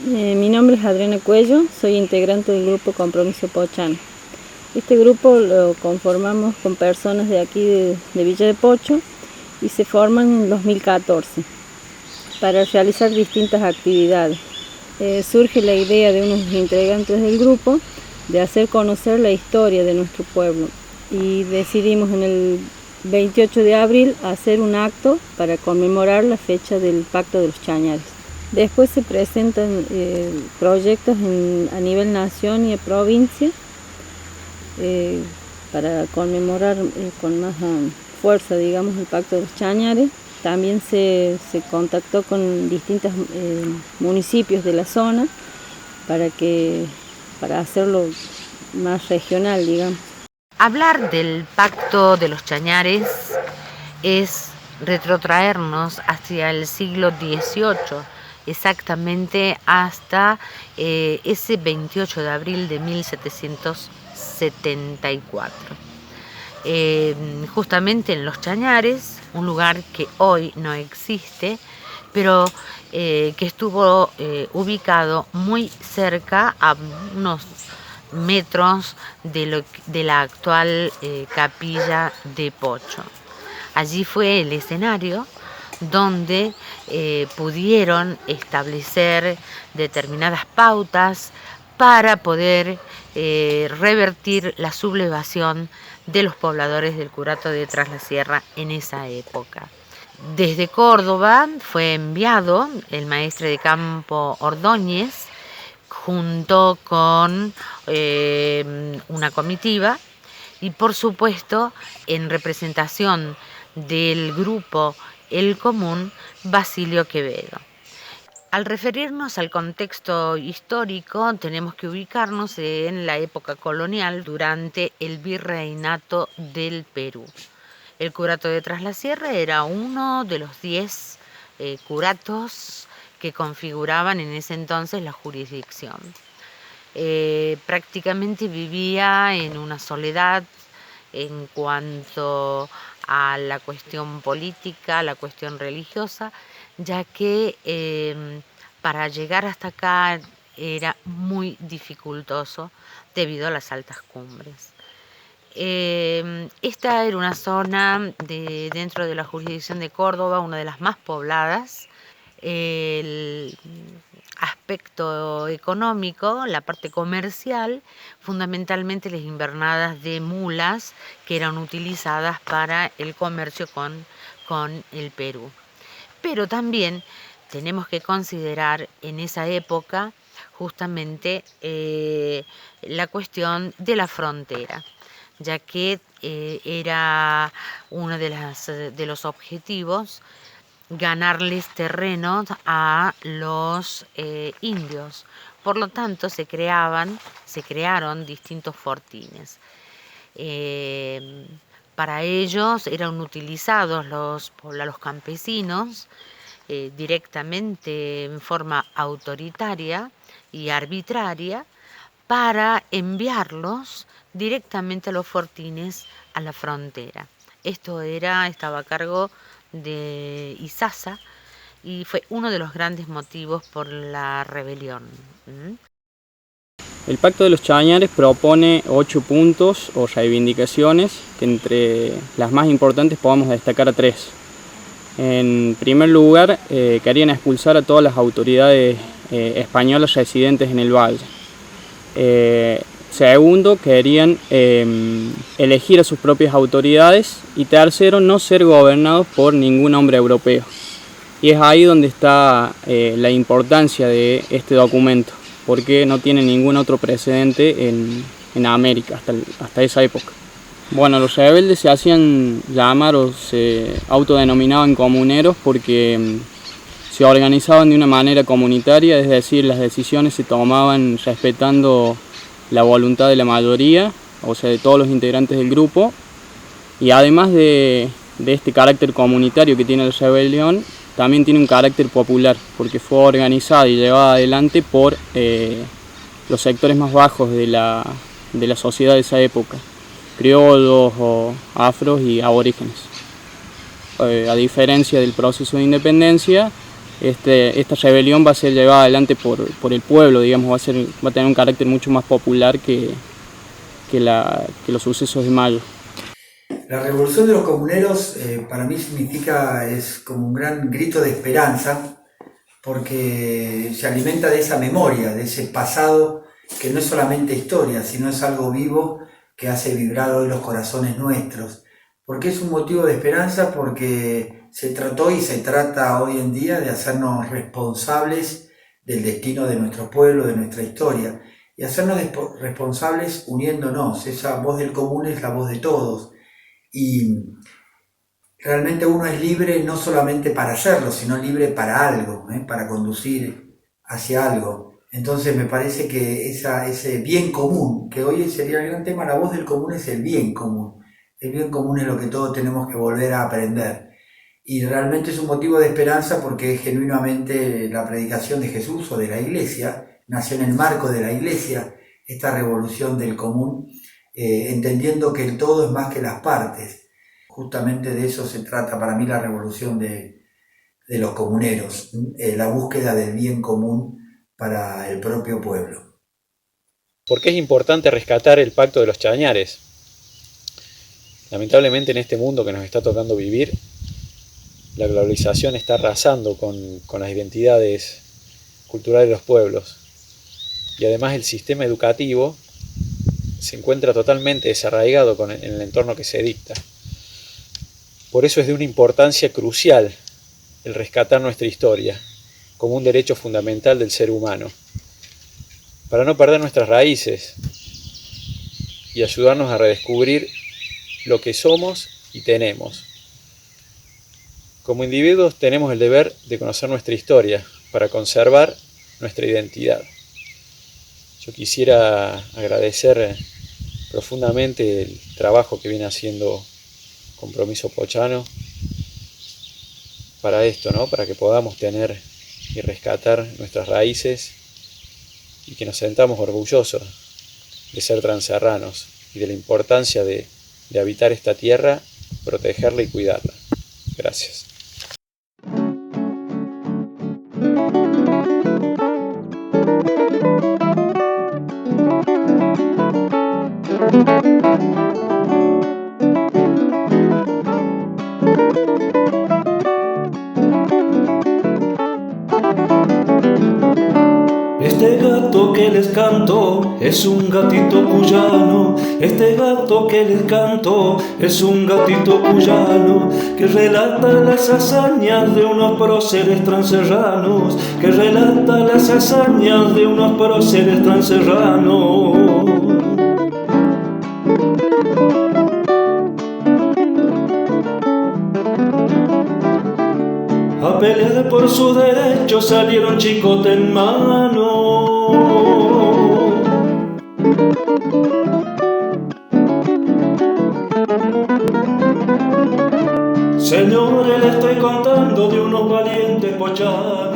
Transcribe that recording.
Mi nombre es Adriana Cuello, soy integrante del grupo Compromiso Pochano. Este grupo lo conformamos con personas de aquí de Villa de Pocho y se forman en 2014 para realizar distintas actividades. Surge la idea de unos integrantes del grupo de hacer conocer la historia de nuestro pueblo y decidimos en el 28 de abril hacer un acto para conmemorar la fecha del Pacto de los Chañares. Después se presentan proyectos a nivel nación y de provincia para conmemorar con más fuerza, digamos, el Pacto de los Chañares. También se contactó con distintos municipios de la zona para hacerlo más regional, digamos. Hablar del Pacto de los Chañares es retrotraernos hacia el siglo XVIII, exactamente hasta ese 28 de abril de 1774. Justamente en Los Chañares, un lugar que hoy no existe, pero que estuvo ubicado muy cerca, a unos metros de la actual capilla de Pocho. Allí fue el escenario donde pudieron establecer determinadas pautas para poder revertir la sublevación de los pobladores del curato de Tras la Sierra en esa época. Desde Córdoba fue enviado el maestre de campo Ordóñez junto con una comitiva y por supuesto en representación del grupo El Común, Basilio Quevedo. Al referirnos al contexto histórico, tenemos que ubicarnos en la época colonial durante el virreinato del Perú. El curato de Tras la Sierra era uno de los 10 curatos que configuraban en ese entonces la jurisdicción. Prácticamente vivía en una soledad en cuanto a la cuestión política, a la cuestión religiosa, ya que para llegar hasta acá era muy dificultoso debido a las altas cumbres. Esta era una zona dentro de la jurisdicción de Córdoba, una de las más pobladas. El aspecto económico, la parte comercial, fundamentalmente las invernadas de mulas que eran utilizadas para el comercio con el Perú. Pero también tenemos que considerar en esa época justamente la cuestión de la frontera, ya que era uno de los objetivos ganarles terrenos a los indios. Por lo tanto, se crearon distintos fortines. Para ellos eran utilizados los campesinos directamente en forma autoritaria y arbitraria para enviarlos directamente a los fortines a la frontera. Esto estaba a cargo de Izaza y fue uno de los grandes motivos por la rebelión. El Pacto de los Chañares propone 8 puntos o reivindicaciones, que entre las más importantes podemos destacar a 3. En primer lugar, querían expulsar a todas las autoridades españolas residentes en el valle. Segundo, querían elegir a sus propias autoridades. Y tercero, no ser gobernados por ningún hombre europeo. Y es ahí donde está la importancia de este documento, porque no tiene ningún otro precedente en América hasta esa época. Bueno, los rebeldes se hacían llamar o se autodenominaban comuneros porque se organizaban de una manera comunitaria, es decir, las decisiones se tomaban respetando la voluntad de la mayoría, o sea, de todos los integrantes del grupo. Y además de este carácter comunitario que tiene la rebelión, también tiene un carácter popular, porque fue organizada y llevada adelante por los sectores más bajos de la sociedad de esa época, criollos o afros y aborígenes. A diferencia del proceso de independencia, esta rebelión va a ser llevada adelante por el pueblo, digamos, va a tener un carácter mucho más popular que los sucesos de mayo. La revolución de los comuneros para mí es como un gran grito de esperanza, porque se alimenta de esa memoria, de ese pasado que no es solamente historia, sino es algo vivo que hace vibrar hoy los corazones nuestros. Porque es un motivo de esperanza, porque se trató y se trata hoy en día de hacernos responsables del destino de nuestro pueblo, de nuestra historia, y hacernos responsables uniéndonos. Esa voz del común es la voz de todos, y realmente uno es libre no solamente para hacerlo, sino libre para algo, para conducir hacia algo. Entonces me parece que ese bien común, que hoy sería el gran tema, la voz del común es el bien común. El bien común es lo que todos tenemos que volver a aprender. Y realmente es un motivo de esperanza, porque genuinamente la predicación de Jesús o de la Iglesia nació en el marco de la Iglesia, esta revolución del común, entendiendo que el todo es más que las partes. Justamente de eso se trata para mí la revolución de los comuneros, la búsqueda del bien común para el propio pueblo. ¿Por qué es importante rescatar el Pacto de los Chañares? Lamentablemente en este mundo que nos está tocando vivir, la globalización está arrasando con las identidades culturales de los pueblos, y además el sistema educativo se encuentra totalmente desarraigado en el entorno que se dicta. Por eso es de una importancia crucial el rescatar nuestra historia como un derecho fundamental del ser humano, para no perder nuestras raíces y ayudarnos a redescubrir lo que somos y tenemos. Como individuos tenemos el deber de conocer nuestra historia para conservar nuestra identidad. Yo quisiera agradecer profundamente el trabajo que viene haciendo Compromiso Pochano para esto, ¿no? Para que podamos tener y rescatar nuestras raíces y que nos sentamos orgullosos de ser transerranos y de la importancia de habitar esta tierra, protegerla y cuidarla. Gracias. Este gato que les canto es un gatito cuyano. Este gato que les canto es un gatito cuyano, que relata las hazañas de unos próceres transerranos, que relata las hazañas de unos próceres transerranos. A pelear por sus derechos salieron chicote en mano. Señores, le estoy contando de unos valientes pochanos.